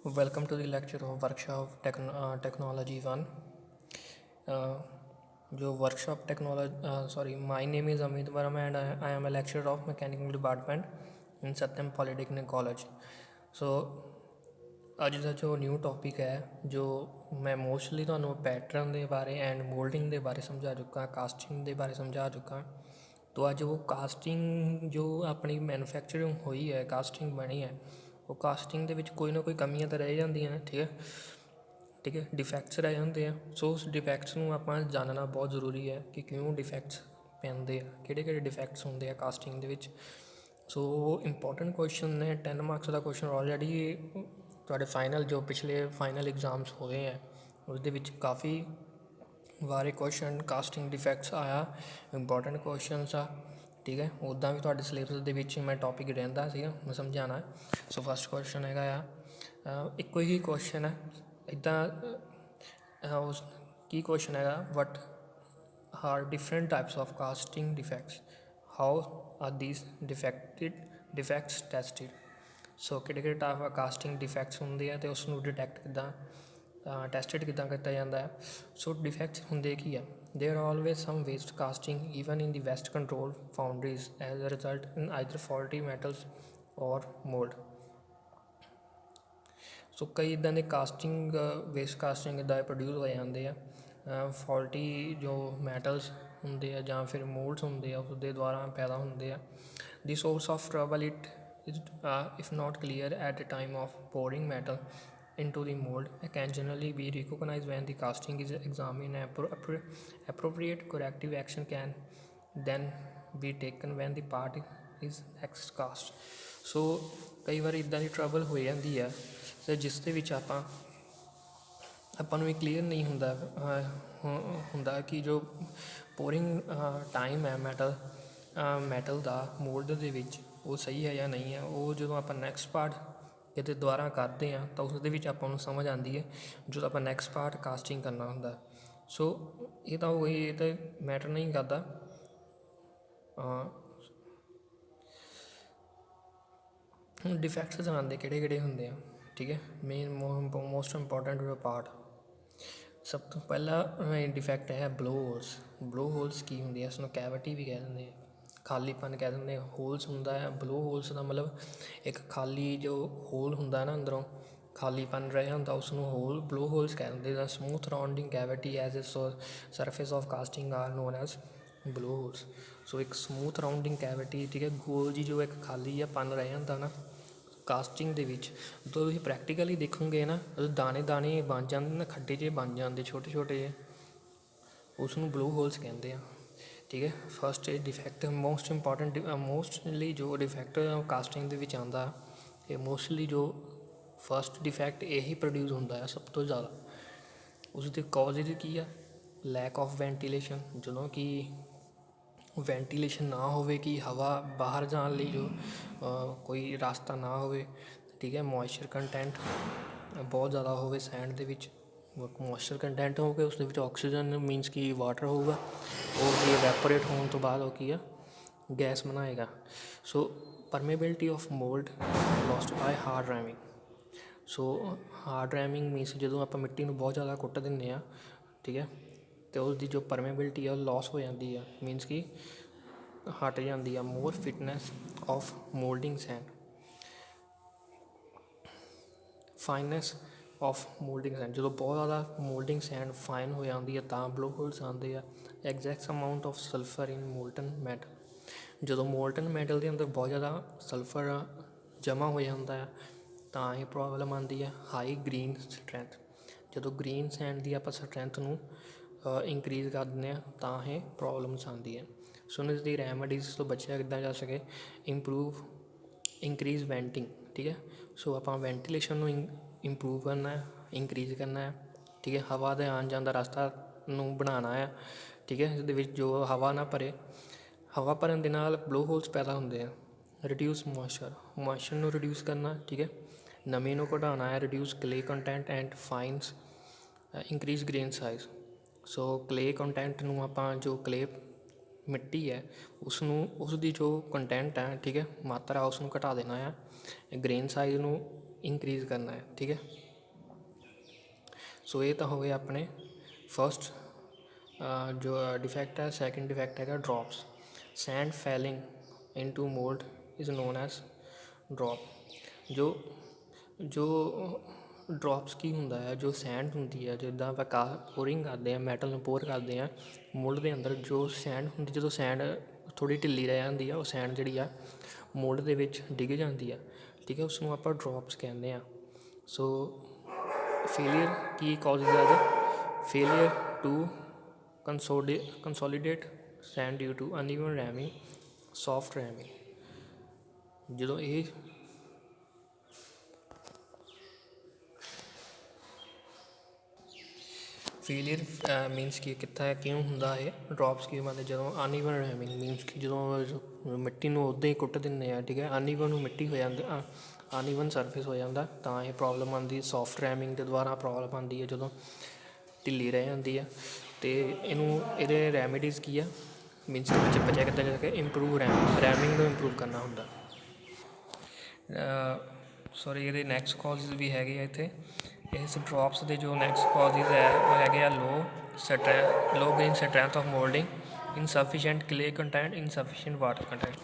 Welcome to the lecture of workshop technology 1. जो workshop technology my name is Amit Verma and I am a lecturer of mechanical department in Satyam Polytechnic College. So ਅੱਜ ਦਾ ਜੋ new topic ਹੈ ਜੋ ਮੈਂ mostly ਤੁਹਾਨੂੰ pattern ਦੇ ਬਾਰੇ and moulding ਦੇ ਬਾਰੇ ਸਮਝਾ ਚੁੱਕਾ, ਕਾਸਟਿੰਗ ਦੇ ਬਾਰੇ ਸਮਝਾ ਚੁੱਕਾ। तो ਅੱਜ ਉਹ ਕਾਸਟਿੰਗ ਜੋ ਆਪਣੀ ਮੈਨੂਫੈਕਚਰਿੰਗ ਹੋਈ ਹੈ, ਕਾਸਟਿੰਗ ਬਣੀ ਹੈ, ਉਹ ਕਾਸਟਿੰਗ ਦੇ ਵਿੱਚ ਕੋਈ ਨਾ ਕੋਈ ਕਮੀਆਂ ਤਾਂ ਰਹਿ ਜਾਂਦੀਆਂ ਨੇ। ਠੀਕ ਹੈ, ਡਿਫੈਕਟਸ ਰਹਿ ਜਾਂਦੇ ਆ। ਸੋ ਉਸ ਡਿਫੈਕਟਸ ਨੂੰ ਆਪਾਂ ਜਾਣਨਾ ਬਹੁਤ ਜ਼ਰੂਰੀ ਹੈ ਕਿ ਕਿਉਂ ਡਿਫੈਕਟਸ ਪੈਂਦੇ ਆ, ਕਿਹੜੇ ਡਿਫੈਕਟਸ ਹੁੰਦੇ ਆ ਕਾਸਟਿੰਗ ਦੇ ਵਿੱਚ। ਸੋ ਇੰਪੋਰਟੈਂਟ ਕੁਐਸਚਨ ਨੇ, 10 ਮਾਰਕਸ ਦਾ ਕੁਐਸਚਨ ਆਲਰੇਡੀ ਤੁਹਾਡੇ ਫਾਈਨਲ ਜੋ ਪਿਛਲੇ ਫਾਈਨਲ ਐਗਜ਼ਾਮਸ ਹੋਏ ਹੈ ਉਸ ਦੇ ਵਿੱਚ ਕਾਫੀ ਵਾਰੇ ਕੁਐਸਚਨ ਕਾਸਟਿੰਗ ਡਿਫੈਕਟਸ ਆਇਆ, ਇੰਪੋਰਟੈਂਟ ਕੁਐਸਚਨਸ ਆ। ਠੀਕ ਹੈ, ਉੱਦਾਂ ਵੀ ਤੁਹਾਡੇ ਸਿਲੇਬਸ ਦੇ ਵਿੱਚ ਮੈਂ ਟੌਪਿਕ ਰਹਿੰਦਾ ਸੀਗਾ, ਮੈਂ ਸਮਝਾਉਣਾ। ਸੋ ਫਸਟ ਕੁਐਸਚਨ ਹੈਗਾ ਇੱਕੋ ਹੀ ਕੁਐਸਚਨ ਹੈ ਇੱਦਾਂ। ਉਸ ਕੀ ਕੁਐਸਚਨ ਹੈਗਾ, what are different types of casting defects, how are these defects tested. So ਕਿਹੜੇ ਟਾਈਪ ਆਫ ਕਾਸਟਿੰਗ ਡਿਫੈਕਟਸ ਹੁੰਦੇ ਆ ਅਤੇ ਉਸ ਨੂੰ ਡਿਟੈਕਟ ਕਿੱਦਾਂ ਟੈਸਟਡ ਕਿੱਦਾਂ ਕੀਤਾ ਜਾਂਦਾ ਹੈ। ਸੋ ਡਿਫੈਕਟਸ ਹੁੰਦੇ ਕੀ ਆ, there are always some waste casting even in the best control foundries as a result in either faulty metals or mould. So ਕਈ ਇੱਦਾਂ ਦੇ ਕਾਸਟਿੰਗ ਵੇਸਟ ਕਾਸਟਿੰਗ ਇੱਦਾਂ ਦੇ ਪ੍ਰੋਡਿਊਸ ਹੋ ਜਾਂਦੇ ਆ, ਫਾਲਟੀ ਜੋ ਮੈਟਲਸ ਹੁੰਦੇ ਆ ਜਾਂ ਫਿਰ ਮੋਲਡਸ ਹੁੰਦੇ ਆ ਉਸਦੇ ਦੁਆਰਾ ਪੈਦਾ ਹੁੰਦੇ ਆ। ਦੀ source of trouble it is if not clear at the time of pouring metal into the mold, it can generally be recognized when the casting is examined. Appropriate corrective action can then be taken when the part is next cast. ਸੋ ਕਈ ਵਾਰ ਇੱਦਾਂ ਦੀ trouble ਹੋ ਜਾਂਦੀ ਆ ਅਤੇ ਜਿਸ ਦੇ ਵਿੱਚ ਆਪਾਂ ਨੂੰ ਇਹ ਕਲੀਅਰ ਨਹੀਂ ਹੁੰਦਾ ਕਿ ਜੋ ਪੋਰਿੰਗ ਟਾਈਮ ਹੈ ਮੈਟਲ ਦਾ ਮੋਲਡ ਦੇ ਵਿੱਚ ਉਹ ਸਹੀ ਹੈ ਜਾਂ ਨਹੀਂ ਹੈ। ਉਹ ਜਦੋਂ ਆਪਾਂ ਨੈਕਸਟ ਪਾਰਟ ਕਿਤੇ ਦੁਬਾਰਾ ਕਰਦੇ ਹਾਂ ਤਾਂ ਉਸ ਦੇ ਵਿੱਚ ਆਪਾਂ ਨੂੰ ਸਮਝ ਆਉਂਦੀ ਹੈ ਜਦੋਂ ਆਪਾਂ ਨੈਕਸਟ ਪਾਰਟ ਕਾਸਟਿੰਗ ਕਰਨਾ ਹੁੰਦਾ। ਸੋ ਇਹ ਤਾਂ ਹੋ ਗਈ, ਇਹ ਤਾਂ ਮੈਟਰ ਨਹੀਂ ਕਰਦਾ। ਹੁਣ ਡਿਫੈਕਟਸ ਆਉਂਦੇ ਕਿਹੜੇ ਹੁੰਦੇ ਆ। ਠੀਕ ਹੈ, ਮੇਨ ਮੋਸਟ ਇੰਪੋਰਟੈਂਟ ਪਾਰਟ, ਸਭ ਤੋਂ ਪਹਿਲਾ ਡਿਫੈਕਟ ਹੈ ਬਲੋ ਹੋਲਸ। ਬਲੋ ਹੋਲਸ ਕੀ ਹੁੰਦੀ ਹੈ, ਇਸ ਨੂੰ ਕੈਵਿਟੀ ਵੀ ਕਹਿ ਦਿੰਦੇ ਆ, ਖਾਲੀਪਨ ਕਹਿ ਦਿੰਦੇ ਆ। ਹੋਲਸ ਹੁੰਦਾ ਹੈ, ਬਲੋ ਹੋਲਸ ਦਾ ਮਤਲਬ ਇੱਕ ਖਾਲੀ ਜੋ ਹੋਲ ਹੁੰਦਾ ਨਾ ਅੰਦਰੋਂ ਖਾਲੀਪਨ ਰਿਹਾ ਹੁੰਦਾ, ਉਸ ਨੂੰ ਬਲੋ ਹੋਲਸ ਕਹਿ ਦਿੰਦੇ। The smooth rounding cavity as a surface of casting are known as blow holes. So ਇੱਕ ਸਮੂਥ ਰਾਊਂਡਿੰਗ ਕੈਵਿਟੀ, ਠੀਕ ਹੈ, ਗੋਲ ਜੀ ਜੋ ਇੱਕ ਖਾਲੀ ਜਾਂ ਪਨ ਰਹਿ ਜਾਂਦਾ ਨਾ ਕਾਸਟਿੰਗ ਦੇ ਵਿੱਚ। ਜਦੋਂ ਤੁਸੀਂ ਪ੍ਰੈਕਟੀਕਲੀ ਦੇਖੋਗੇ ਨਾ, ਦਾਣੇ ਬਣ ਜਾਂਦੇ ਨਾ, ਖੱਡੇ ਜਿਹੇ ਬਣ ਜਾਂਦੇ ਛੋਟੇ ਜਿਹੇ, ਉਸ ਨੂੰ ਬਲੋ ਹੋਲਸ ਕਹਿੰਦੇ ਆ। ਠੀਕ ਹੈ, first defect most important mostly ਜੋ ਡਿਫੈਕਟ ਕਾਸਟਿੰਗ ਦੇ ਵਿੱਚ ਆਉਂਦਾ ਇਹ ਮੋਸਟਲੀ ਜੋ ਫਸਟ ਡਿਫੈਕਟ ਇਹੀ ਪ੍ਰੋਡਿਊਸ ਹੁੰਦਾ ਹੈ ਸਭ ਤੋਂ ਜ਼ਿਆਦਾ। ਉਸ ਦੇ ਕਾਜ਼ਿਜ਼ ਕੀ ਆ, ਲੈਕ ਆਫ ਵੈਂਟੀਲੇਸ਼ਨ, ਜਦੋਂ ਕਿ ਵੈਂਟੀਲੇਸ਼ਨ ਨਾ ਹੋਵੇ ਕਿ ਹਵਾ ਬਾਹਰ ਜਾਣ ਲਈ ਜੋ ਕੋਈ ਰਸਤਾ ਨਾ ਹੋਵੇ। ਠੀਕ ਹੈ, ਮੋਇਸਚਰ ਕੰਟੈਂਟ ਬਹੁਤ ਜ਼ਿਆਦਾ ਹੋਵੇ ਸੈਂਡ ਦੇ ਵਿੱਚ, ਮੋਇਸਚਰ ਕੰਟੈਂਟ ਹੋਵੇ ਉਸ ਦੇ ਵਿੱਚ ਆਕਸੀਜਨ ਮੀਨਸ ਕਿ ਵਾਟਰ ਹੋਊਗਾ, ਉਹ ਕੀ ਇਵੈਪੋਰੇਟ ਹੋਣ ਤੋਂ ਬਾਅਦ ਉਹ ਕੀ ਆ ਗੈਸ ਬਣਾਏਗਾ। So permeability of mould lost by hard ramming. So hard ramming means ਜਦੋਂ ਆਪਾਂ ਮਿੱਟੀ ਨੂੰ ਬਹੁਤ ਜ਼ਿਆਦਾ ਕੁੱਟ ਦਿੰਦੇ ਹਾਂ, ਠੀਕ ਹੈ, ਅਤੇ ਉਸਦੀ ਜੋ ਪਰਮੇਬਿਲਿਟੀ ਆ ਉਹ ਲੋਸ ਹੋ ਜਾਂਦੀ ਆ, ਮੀਨਸ ਕਿ ਹਟ ਜਾਂਦੀ ਆ। More fineness of moulding sand, fineness of moulding sand, ਜਦੋਂ ਬਹੁਤ ਜ਼ਿਆਦਾ ਮੋਲਡਿੰਗ ਸੈਂਡ ਫਾਈਨ ਹੋ ਜਾਂਦੀ ਹੈ ਤਾਂ ਬਲੋ ਹੋਲਸ ਆਉਂਦੇ ਆ। Exact amount of sulphur in molten metal, ਜਦੋਂ ਮੋਲਟਨ ਮੈਟਲ ਦੇ ਅੰਦਰ ਬਹੁਤ ਜ਼ਿਆਦਾ ਸਲਫਰ ਜਮ੍ਹਾਂ ਹੋ ਜਾਂਦਾ ਹੈ ਤਾਂ ਇਹ ਪ੍ਰੋਬਲਮ ਆਉਂਦੀ ਹੈ। ਹਾਈ ਗ੍ਰੀਨ ਸਟਰੈਂਥ, ਜਦੋਂ ਗ੍ਰੀਨ ਸੈਂਡ ਦੀ ਆਪਾਂ ਸਟਰੈਂਥ ਨੂੰ ਇੰਕਰੀਜ਼ ਕਰ ਦਿੰਦੇ ਹਾਂ ਤਾਂ ਇਹ ਪ੍ਰੋਬਲਮਸ ਆਉਂਦੀ ਹੈ। ਸੋ ਇਸ ਦੀ ਰੈਮਡੀਜ਼ ਤੋਂ ਬਚਿਆ ਕਿੱਦਾਂ ਜਾ ਸਕੇ, ਇੰਕਰੀਜ਼ ਵੈਂਟਿੰਗ। ਠੀਕ ਹੈ, ਸੋ ਆਪਾਂ ਵੈਂਟੀਲੇਸ਼ਨ ਨੂੰ ਇੰਪਰੂਵ ਕਰਨਾ ਹੈ, ਇੰਕਰੀਜ਼ ਕਰਨਾ ਹੈ। ਠੀਕ ਹੈ, ਹਵਾ ਦੇ ਆਉਣ ਜਾਣ ਦਾ ਰਸਤਾ ਨੂੰ ਬਣਾਉਣਾ ਹੈ। ਠੀਕ ਹੈ, ਇਸ ਦੇ ਵਿੱਚ ਜੋ ਹਵਾ ਨਾ ਭਰੇ, ਹਵਾ ਭਰਨ ਦੇ ਨਾਲ ਬਲੋ ਹੋਲਸ ਪੈਦਾ ਹੁੰਦੇ ਆ। ਰਿਡਿਊਸ ਮੋਇਸਚਰ ਨੂੰ ਰਿਡਿਊਸ ਕਰਨਾ। ਠੀਕ ਹੈ, ਨਮੀ ਨੂੰ ਘਟਾਉਣਾ ਹੈ। Reduce clay content and fines, increase grain size. So clay content ਨੂੰ ਆਪਾਂ ਜੋ ਕਲੇ ਮਿੱਟੀ ਹੈ ਉਸ ਦੀ ਜੋ ਕੰਟੈਂਟ ਹੈ, ਠੀਕ ਹੈ, ਮਾਤਰਾ ਉਸ ਨੂੰ ਘਟਾ ਦੇਣਾ ਆ। ਗ੍ਰੇਨ ਸਾਈਜ਼ ਨੂੰ इंक्रीज़ करना है, ठीक है। सो ये तो हो गए अपने फर्स्ट जो डिफेक्ट है। सेकंड डिफेक्ट है drops. Sand falling into mould is known as drop. जो जो ਡਰੋਪਸ ਕੀ ਹੁੰਦਾ ਹੈ, ਜੋ ਸੈਂਡ ਹੁੰਦੀ ਹੈ, ਜਿੱਦਾਂ ਆਪਾਂ ਪੋਰਿੰਗ ਕਰਦੇ ਹਾਂ, ਮੈਟਲ ਨੂੰ ਪੋਰ ਕਰਦੇ ਹਾਂ ਮੋਲਡ ਦੇ ਅੰਦਰ, ਜੋ ਸੈਂਡ ਹੁੰਦੀ, ਜਦੋਂ ਸੈਂਡ ਥੋੜ੍ਹੀ ਢਿੱਲੀ ਰਹਿ ਜਾਂਦੀ ਆ, ਉਹ ਸੈਂਡ ਜਿਹੜੀ ਆ ਮੋਲਡ ਦੇ ਵਿੱਚ ਡਿੱਗ ਜਾਂਦੀ ਆ, ਠੀਕ ਹੈ, ਉਸ ਨੂੰ ਆਪਾਂ ਡਰੋਪਸ ਕਹਿੰਦੇ ਹਾਂ। ਸੋ ਫੇਲੀਅਰ ਕੀ ਕਾਜ਼ਜ਼ ਹੈ? Failure to consolidate sand due to uneven ramming, soft ramming. ਜਦੋਂ ਇਹ ਫੇਲੀਅਰ ਮੀਨਸ ਕਿ ਕਿੱਥੇ ਕਿਉਂ ਹੁੰਦਾ ਇਹ ਡਰੋਪਸ ਕੀ ਮਤਲਬ ਜਦੋਂ ਅਨਈਵਨ ਰੈਮਿੰਗ ਮੀਨਸ ਕਿ ਜਦੋਂ ਮਿੱਟੀ ਨੂੰ ਉੱਦਾਂ ਹੀ ਕੁੱਟ ਦਿੰਦੇ ਆ, ਠੀਕ ਹੈ, ਅਨਈਵਨ ਨੂੰ ਮਿੱਟੀ ਹੋ ਜਾਂਦਾ, ਅਨਈਵਨ ਸਰਫੇਸ ਹੋ ਜਾਂਦਾ, ਤਾਂ ਇਹ ਪ੍ਰੋਬਲਮ ਆਉਂਦੀ। ਸੌਫਟ ਰੈਮਿੰਗ ਦੇ ਦੁਆਰਾ ਪ੍ਰੋਬਲਮ ਆਉਂਦੀ ਹੈ ਜਦੋਂ ਢਿੱਲੀ ਰਹਿ ਜਾਂਦੀ ਆ। ਅਤੇ ਇਹਦੇ ਰੈਮੀਡੀਜ਼ ਕੀ ਆ? ਮੀਨਸ ਕਿ ਵਿੱਚ ਬਚਿਆ ਕਿੱਦਾਂ ਜਾ ਕੇ ਇੰਪਰੂਵ ਰੈਮਿੰਗ ਨੂੰ ਇੰਪਰੂਵ ਕਰਨਾ ਹੁੰਦਾ। ਸੋਰੀ, ਇਹਦੇ ਨੈਕਸਟ ਕਾਜ਼ਜ਼ ਵੀ ਹੈਗੇ ਆ ਇੱਥੇ। ਇਸ ਡਰੋਪਸ ਦੇ ਜੋ ਨੈਕਸਟ ਕਾਜ਼ਜ਼ ਹੈ ਉਹ ਹੈਗੇ ਆ low green strength of moulding, insufficient clay content, insufficient water content.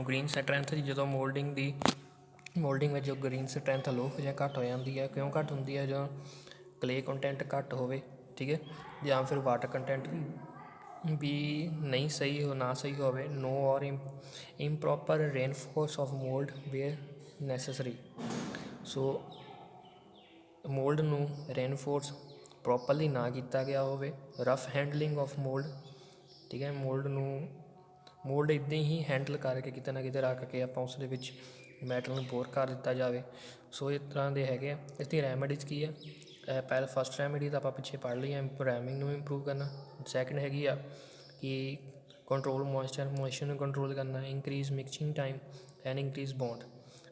Green strength ਜਦੋਂ ਮੋਲਡਿੰਗ ਵਿੱਚ ਜੋ ਗ੍ਰੀਨ ਸਟਰੈਂਥ ਲੋ ਜਾਂ ਘੱਟ ਹੋ ਜਾਂਦੀ ਹੈ। ਕਿਉਂ ਘੱਟ ਹੁੰਦੀ ਹੈ? ਜਦੋਂ ਕਲੇ ਕੰਟੈਂਟ ਘੱਟ ਹੋਵੇ, ਠੀਕ ਹੈ, ਜਾਂ ਫਿਰ ਵਾਟਰ ਕੰਟੈਂਟ ਵੀ ਨਹੀਂ ਸਹੀ ਹੋਵੇ। No or improper reinforce of mould where necessary. So mould ਨੂੰ ਰੇਨਫੋਰਸ ਪ੍ਰੋਪਰਲੀ ਨਾ ਕੀਤਾ ਗਿਆ ਹੋਵੇ। ਰਫ ਹੈਂਡਲਿੰਗ ਆਫ ਮੋਲਡ, ਠੀਕ ਹੈ, ਮੋਲਡ ਇੱਦਾਂ ਹੀ ਹੈਂਡਲ ਕਰਕੇ ਕਿਤੇ ਨਾ ਕਿਤੇ ਰੱਖ ਕੇ ਆਪਾਂ ਉਸ ਦੇ ਵਿੱਚ ਮੈਟਲ ਨੂੰ ਬੋਰ ਕਰ ਦਿੱਤਾ ਜਾਵੇ। ਸੋ ਇਸ ਤਰ੍ਹਾਂ ਦੇ ਹੈਗੇ ਆ। ਇਸ ਦੀ ਰੈਮੀਡੀਜ਼ ਕੀ ਆ? ਪਹਿਲਾਂ ਫਸਟ ਰੈਮੀਡੀ ਤਾਂ ਆਪਾਂ ਪਿੱਛੇ ਪੜ੍ਹ ਲਈ ਆ, ਰੈਮਿੰਗ ਨੂੰ ਇੰਪਰੂਵ ਕਰਨਾ। ਸੈਕਿੰਡ ਹੈਗੀ ਆ ਕਿ ਕੰਟਰੋਲ ਮੋਇਸਚਰ ਨੂੰ ਕੰਟਰੋਲ ਕਰਨਾ, increase mixing time and increase bond.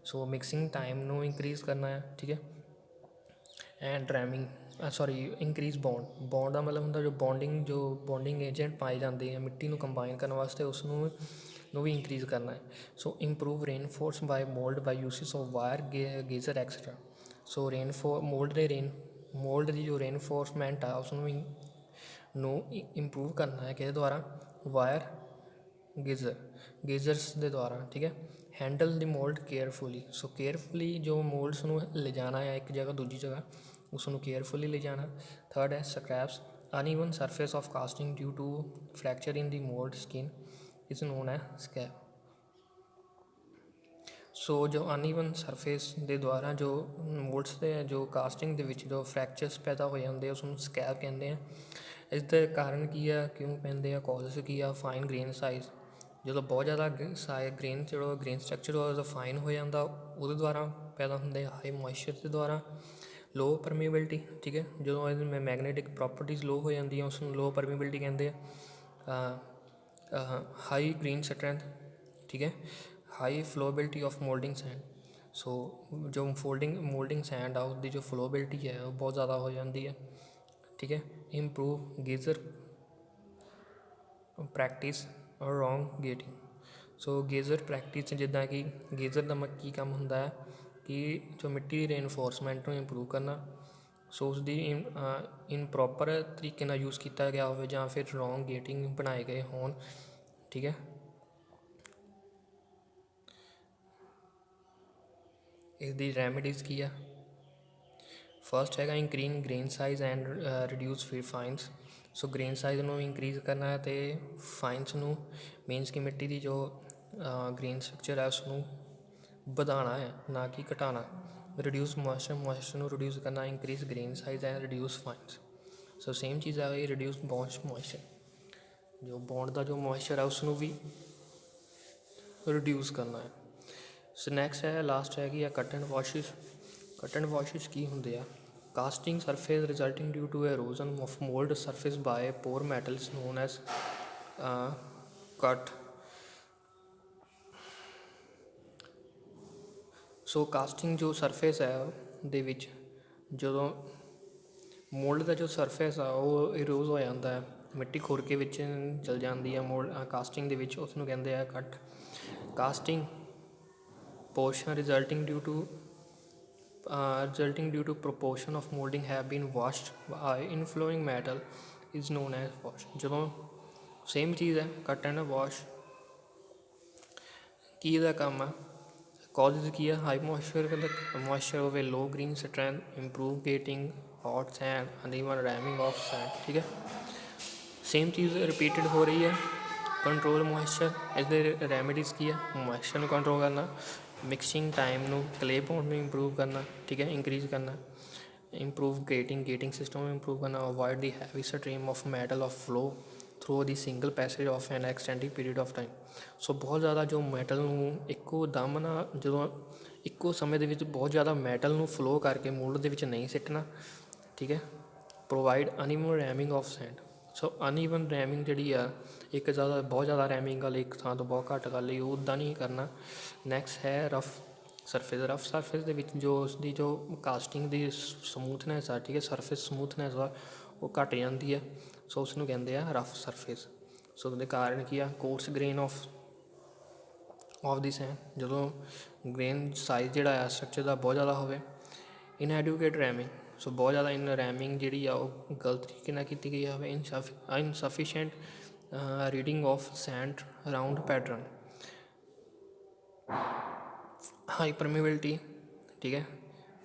So mixing time ਨੂੰ ਇੰਕਰੀਜ਼ ਕਰਨਾ ਹੈ, ਠੀਕ ਹੈ, ਐਂਡ ਇੰਕਰੀਜ਼ ਬੌਂਡ ਦਾ ਮਤਲਬ ਹੁੰਦਾ ਜੋ ਬੌਂਡਿੰਗ ਏਜੰਟ ਪਾਏ ਜਾਂਦੇ ਆ ਮਿੱਟੀ ਨੂੰ ਕੰਬਾਈਨ ਕਰਨ ਵਾਸਤੇ, ਉਸ ਨੂੰ ਵੀ ਇੰਕਰੀਜ਼ ਕਰਨਾ ਹੈ। So improve reinforce by mould by uses of wire, gaggers extra. So mould ਦੀ ਜੋ ਰੇਨਫੋਰਸਮੈਂਟ ਆ ਉਸ ਨੂੰ ਇੰਪਰੂਵ ਕਰਨਾ ਹੈ ਕਿਹਦੇ ਦੁਆਰਾ? ਵਾਇਰ, ਗੇਜ਼ਰਸ ਦੇ ਦੁਆਰਾ, ਠੀਕ ਹੈ। ਹੈਂਡਲ ਦੀ ਮੋਲਡ ਕੇਅਰਫੁਲੀ। ਸੋ ਕੇਅਰਫੁਲੀ ਜੋ ਮੋਲਡਸ ਨੂੰ ਲਿਜਾਣਾ ਹੈ ਇੱਕ ਜਗ੍ਹਾ ਦੂਜੀ ਜਗ੍ਹਾ, ਉਸ ਨੂੰ ਕੇਅਰਫੁਲੀ ਲਿਜਾਣਾ। ਥਰਡ ਹੈ scraps, uneven surface of casting due to fracture in the mould skin is known ਹੈ ਸਕੈਪ। ਸੋ ਜੋ ਅਨਈਵਨ ਸਰਫੇਸ ਦੇ ਦੁਆਰਾ ਜੋ ਮੋਲਡਸ ਦੇ ਜੋ ਕਾਸਟਿੰਗ ਦੇ ਵਿੱਚ ਜੋ ਫ੍ਰੈਕਚਰਸ ਪੈਦਾ ਹੋ ਜਾਂਦੇ ਉਸ ਨੂੰ ਸਕੈਪ ਕਹਿੰਦੇ ਆ। ਇਸ ਦੇ ਕਾਰਨ ਕੀ ਆ, ਕਿਉਂ ਪੈਂਦੇ ਆ, ਕਾਜ਼ਸ ਕੀ ਆ? ਫਾਈਨ ਗ੍ਰੇਨ ਸਾਈਜ਼, ਜਦੋਂ ਬਹੁਤ ਜ਼ਿਆਦਾ ਗ੍ਰੇਨ ਸਟਰਕਚਰ ਉਹਦਾ ਫਾਈਨ ਹੋ ਜਾਂਦਾ, ਉਹਦੇ ਦੁਆਰਾ ਪੈਦਾ ਹੁੰਦੇ। ਹਾਈ ਮੋਇਸਚਰ ਦੇ ਦੁਆਰਾ। ਲੋ ਪਰਮੇਬਿਲਿਟੀ, ਠੀਕ ਹੈ, ਜਦੋਂ ਇਹਦੀ ਮੈਗਨੈਟਿਕ ਪ੍ਰੋਪਰਟੀਜ਼ ਲੋ ਹੋ ਜਾਂਦੀਆਂ ਉਸ ਨੂੰ ਲੋ ਪਰਮੇਬਿਲਿਟੀ ਕਹਿੰਦੇ ਆ। ਹਾਈ ਗ੍ਰੇਨ ਸਟਰੈਂਥ, ਠੀਕ ਹੈ, ਹਾਈ ਫਲੋਬਿਲਿਟੀ ਆਫ ਮੋਲਡਿੰਗ ਸੈਂਡ। ਸੋ ਜੋ ਮੋਲਡਿੰਗ ਸੈਂਡ ਆ ਉਸਦੀ ਜੋ ਫਲੋਬਿਲਿਟੀ ਹੈ ਉਹ ਬਹੁਤ ਜ਼ਿਆਦਾ ਹੋ ਜਾਂਦੀ ਹੈ, ਠੀਕ ਹੈ। ਇੰਪਰੂਵ ਗੇਜ਼ਰ ਪ੍ਰੈਕਟਿਸ ਔਰ ਰੋਂਗ ਗੇਟਿੰਗ। ਸੋ ਗੇਜ਼ਰ ਪ੍ਰੈਕਟਿਸ, ਜਿੱਦਾਂ ਕਿ ਗੇਜ਼ਰ ਦਾ ਕੀ ਕੰਮ ਹੁੰਦਾ ਹੈ ਕਿ ਜੋ ਮਿੱਟੀ ਦੀ ਰੇਨਫੋਰਸਮੈਂਟ ਨੂੰ ਇੰਪਰੂਵ ਕਰਨਾ। ਸੋ ਉਸਦੀ ਇਨਪਰੋਪਰ ਤਰੀਕੇ ਨਾਲ ਯੂਜ਼ ਕੀਤਾ ਗਿਆ ਹੋਵੇ ਜਾਂ ਫਿਰ ਰੋਂਗ ਗੇਟਿੰਗ ਬਣਾਏ ਗਏ ਹੋਣ, ਠੀਕ ਹੈ। ਇਸ ਦੀ ਰੈਮੀਡੀਜ਼ ਕੀ ਆ? ਫਸਟ ਹੈਗਾ increase grain size and reduce fines. So grain size ਨੂੰ ਇੰਕਰੀਜ਼ ਕਰਨਾ ਅਤੇ ਫਾਈਨਸ ਨੂੰ ਮੀਨਸ ਕਿ ਮਿੱਟੀ ਦੀ ਜੋ ਗ੍ਰੇਨ ਸਟਰਕਚਰ ਹੈ ਉਸ ਨੂੰ ਵਧਾਉਣਾ ਹੈ, ਨਾ ਕਿ ਘਟਾਉਣਾ। ਰਿਡਿਊਸ ਮੋਇਸਚਰ ਨੂੰ ਰਿਡਿਊਸ ਕਰਨਾ, increase grain size and reduce fines. So same ਚੀਜ਼ ਆ ਗਈ ਰਿਡਿਊਸ ਮੋਇਸਚਰ, ਜੋ ਬੌਂਡ ਦਾ ਜੋ ਮੋਇਸਚਰ ਹੈ ਉਸ ਨੂੰ ਵੀ ਰਿਡਿਊਸ ਕਰਨਾ ਹੈ। ਸੋ ਨੈਕਸਟ ਹੈ ਲਾਸਟ ਹੈਗੀ ਆ ਕੱਟ ਐਂਡ ਵਾਸ਼ਿਸ। ਕੱਟ ਐਂਡ ਵਾਸ਼ਿਸ ਕੀ ਹੁੰਦੇ ਆ? Casting surface resulting due to erosion of mould surface by pour metals known as cut. So casting ਜੋ ਸਰਫੇਸ ਹੈ ਦੇ ਵਿੱਚ ਜਦੋਂ ਮੋਲਡ ਦਾ ਜੋ ਸਰਫੇਸ ਆ ਉਹ ਇਰੋਜ਼ ਹੋ ਜਾਂਦਾ ਹੈ, ਮਿੱਟੀ ਖੁਰ ਕੇ ਵਿੱਚ ਚਲ ਜਾਂਦੀ ਹੈ ਕਾਸਟਿੰਗ ਦੇ ਵਿੱਚ, ਉਸ ਨੂੰ ਕਹਿੰਦੇ ਆ cut. Casting portion resulting due to resulting due to proportion of molding have been washed by inflowing metal is known as wash। ਜਦੋਂ ਸੇਮ ਚੀਜ਼ ਹੈ ਕੱਟ ਐਂਡ ਵਾਸ਼, ਕੀ ਇਹਦਾ ਕੰਮ ਆ, ਕਾਜ਼ਜ਼ ਕੀ ਆ, ਹਾਈ ਮੋਇਸਚਰ ਹੋਵੇ, low green strength, improper gating, hot sand, uneven ramming of sand. ਠੀਕ ਹੈ, ਸੇਮ ਚੀਜ਼ ਰਿਪੀਟਡ ਹੋ ਰਹੀ ਹੈ। ਕੰਟਰੋਲ ਮੋਇਸਚਰ, ਇਸਦੇ ਰੈਮੀਡੀਜ਼ ਕੀ ਆ, ਮੋਇਸਚਰ ਨੂੰ ਕੰਟਰੋਲ ਕਰਨਾ, ਮਿਕਸਿੰਗ ਟਾਈਮ ਨੂੰ, ਕਲੇ ਬੌਂਡ ਨੂੰ ਇੰਪਰੂਵ ਕਰਨਾ, ਠੀਕ ਹੈ, ਇੰਕਰੀਜ਼ ਕਰਨਾ, ਇੰਪਰੂਵ ਗੇਟਿੰਗ ਸਿਸਟਮ ਨੂੰ ਇੰਪਰੂਵ ਕਰਨਾ, avoid the heavy stream of metal of flow through the single passage of an extended period of time. So ਬਹੁਤ ਜ਼ਿਆਦਾ ਜੋ ਮੈਟਲ ਨੂੰ ਇੱਕੋ ਦਮ ਨਾ, ਜਦੋਂ ਇੱਕੋ ਸਮੇਂ ਦੇ ਵਿੱਚ ਬਹੁਤ ਜ਼ਿਆਦਾ ਮੈਟਲ ਨੂੰ ਫਲੋ ਕਰਕੇ ਮੋਲਡ ਦੇ ਵਿੱਚ ਨਹੀਂ ਸਿੱਟਣਾ। ਠੀਕ ਹੈ, provide uneven ramming of send. So uneven ਰੈਮਿੰਗ ਜਿਹੜੀ ਆ, ਇੱਕ ਜ਼ਿਆਦਾ ਬਹੁਤ ਜ਼ਿਆਦਾ ਰੈਮਿੰਗ ਵਾਲੀ ਇੱਕ ਥਾਂ ਤੋਂ ਬਹੁਤ ਘੱਟ ਕਰ ਲਈ, ਉਹ ਉੱਦਾਂ ਨਹੀਂ ਕਰਨਾ। ਨੈਕਸਟ ਹੈ ਰਫ ਸਰਫੇਸ। ਰਫ ਸਰਫੇਸ ਦੇ ਵਿੱਚ ਜੋ ਉਸਦੀ ਜੋ ਕਾਸਟਿੰਗ ਦੀ ਸਮੂਥਨੈਸ ਆ, ਠੀਕ ਹੈ, ਸਰਫੇਸ ਸਮੂਥਨੈਸ ਆ ਉਹ ਘੱਟ ਜਾਂਦੀ ਹੈ। ਸੋ ਉਸ ਨੂੰ ਕਹਿੰਦੇ ਆ ਰਫ ਸਰਫੇਸ। ਸੋ ਉਹਦੇ ਕਾਰਨ ਕੀ ਆ, course grain of the send, ਜਦੋਂ ਗ੍ਰੇਨ ਸਾਈਜ਼ ਜਿਹੜਾ ਆ ਸਟਰਕਚਰ ਦਾ ਬਹੁਤ ਜ਼ਿਆਦਾ ਹੋਵੇ। ਇਨਐਡੂਕੇਟ ਰੈਮਿੰਗ, ਸੋ ਬਹੁਤ ਜ਼ਿਆਦਾ ਰੈਮਿੰਗ ਜਿਹੜੀ ਆ ਉਹ ਗਲਤ ਤਰੀਕੇ ਨਾਲ ਕੀਤੀ ਗਈ ਹੋਵੇ। Insufficient reading of sand around pattern, high permeability, ਠੀਕ ਹੈ,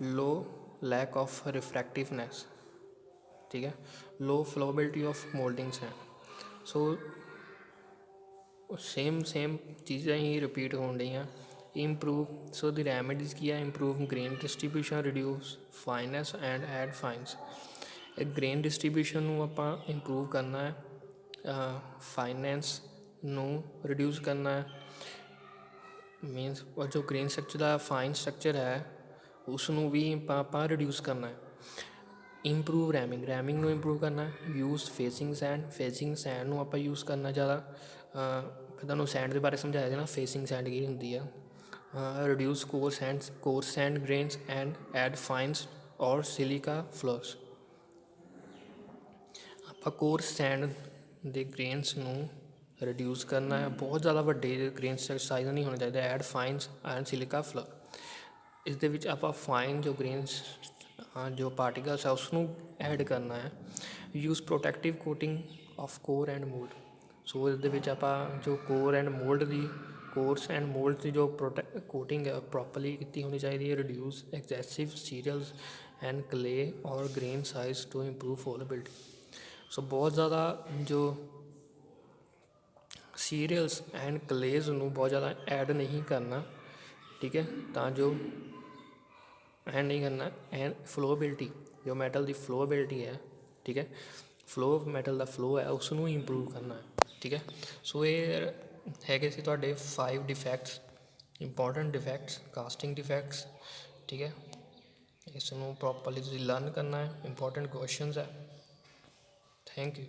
ਲੋ ਲੈਕ ਆਫ ਰਿਫਰੈਕਟਿਵਨੈਸ, ਠੀਕ ਹੈ, low flowability of moulding sand. So same ਚੀਜ਼ਾਂ ਹੀ ਰਿਪੀਟ ਹੋਣ ਡਈਆਂ। ਇੰਪਰੂਵ, ਸੋ ਦੀ ਰੈਮੀਡੀਜ਼ ਕੀ ਆ, improve grain distribution, reduce fineness and add fines. ਇਹ ਗ੍ਰੇਨ ਡਿਸਟਰੀਬਿਊਸ਼ਨ ਨੂੰ ਆਪਾਂ ਇੰਪਰੂਵ ਕਰਨਾ ਹੈ, ਫਾਈਨੈਂਸ ਨੂੰ ਰਿਡਿਊਸ ਕਰਨਾ ਹੈ, ਮੀਨਸ ਜੋ ਗ੍ਰੇਨ ਸਟਰਕਚਰ ਦਾ ਫਾਈਨ ਸਟਰਕਚਰ ਹੈ ਉਸ ਨੂੰ ਵੀ ਆਪਾਂ ਰਿਡਿਊਸ ਕਰਨਾ ਹੈ। ਇੰਪਰੂਵ ਰੈਮਿੰਗ ਨੂੰ ਇੰਪਰੂਵ ਕਰਨਾ। ਯੂਜ਼ ਫੇਸਿੰਗ ਸੈਂਡ ਨੂੰ ਆਪਾਂ ਯੂਜ਼ ਕਰਨਾ ਜ਼ਿਆਦਾ। ਤੁਹਾਨੂੰ ਸੈਂਡ ਦੇ ਬਾਰੇ ਸਮਝਾਇਆ ਜਾਣਾ, ਫੇਸਿੰਗ ਸੈਂਡ ਕੀ ਹੁੰਦੀ ਆ। Reduce coarse sand grains and add fines ਔਰ ਸਿਲਿਕਾ ਫਲੋਰਸ। ਆਪਾਂ ਕੋਰਸ ਸੈਂਡ ਦੇ ਗ੍ਰੇਨਸ ਨੂੰ ਰਿਡਿਊਸ ਕਰਨਾ ਹੈ, ਬਹੁਤ ਜ਼ਿਆਦਾ ਵੱਡੇ ਗ੍ਰੇਨ ਸਾਈਜ਼ ਨਹੀਂ ਹੋਣਾ ਚਾਹੀਦਾ। Add fines and silica floor, ਇਸ ਦੇ ਵਿੱਚ ਆਪਾਂ ਫਾਈਨ ਜੋ ਗ੍ਰੇਨਸ ਜੋ ਪਾਰਟੀਕਲਸ ਹੈ ਉਸ ਨੂੰ ਐਡ ਕਰਨਾ ਹੈ। Use protective coating of core and mould, so ਇਸ ਦੇ ਵਿੱਚ ਆਪਾਂ ਜੋ ਕੋਰਸ ਐਂਡ ਮੋਲਡ ਦੀ ਜੋ ਕੋਟਿੰਗ ਹੈ ਪ੍ਰੋਪਰਲੀ ਕੀਤੀ ਹੋਣੀ ਚਾਹੀਦੀ ਹੈ। ਰਿਡਿਊਸ ਐਗਜ਼ੈਸਿਵ ਸੀਰੀਅਲਸ ਐਂਡ ਕਲੇ ਔਰ ਗ੍ਰੇਨ ਸਾਈਜ਼ ਟੂ ਇੰਪਰੂਵ ਫੋਲੇਬਿਲਿਟੀ। ਸੋ ਬਹੁਤ ਜ਼ਿਆਦਾ ਜੋ ਸੀਰੀਅਲਸ ਐਂਡ ਕਲੇਜ਼ ਨੂੰ ਬਹੁਤ ਜ਼ਿਆਦਾ ਐਡ ਨਹੀਂ ਕਰਨਾ, ਠੀਕ ਹੈ, ਤਾਂ ਜੋ ਐਡ ਨਹੀਂ ਕਰਨਾ। ਐਂਡ ਫਲੋਬਿਲਿਟੀ, ਜੋ ਮੈਟਲ ਦੀ ਫਲੋਬਿਲਿਟੀ ਹੈ, ਠੀਕ ਹੈ, ਮੈਟਲ ਦਾ ਫਲੋ ਹੈ ਉਸ ਨੂੰ ਇੰਪਰੂਵ ਕਰਨਾ ਹੈ। ਠੀਕ ਹੈ, ਸੋ ਇਹ ਹੈਗੇ ਸੀ ਤੁਹਾਡੇ 5 ਡਿਫੈਕਟਸ, ਇੰਪੋਰਟੈਂਟ ਡਿਫੈਕਟਸ, ਕਾਸਟਿੰਗ ਡਿਫੈਕਟਸ। ਠੀਕ ਹੈ, ਇਸ ਨੂੰ ਪ੍ਰੋਪਰਲੀ ਤੁਸੀਂ ਲਰਨ ਕਰਨਾ ਹੈ, ਇੰਪੋਰਟੈਂਟ ਕੁਐਸਚਨਸ ਹੈ। Thank you.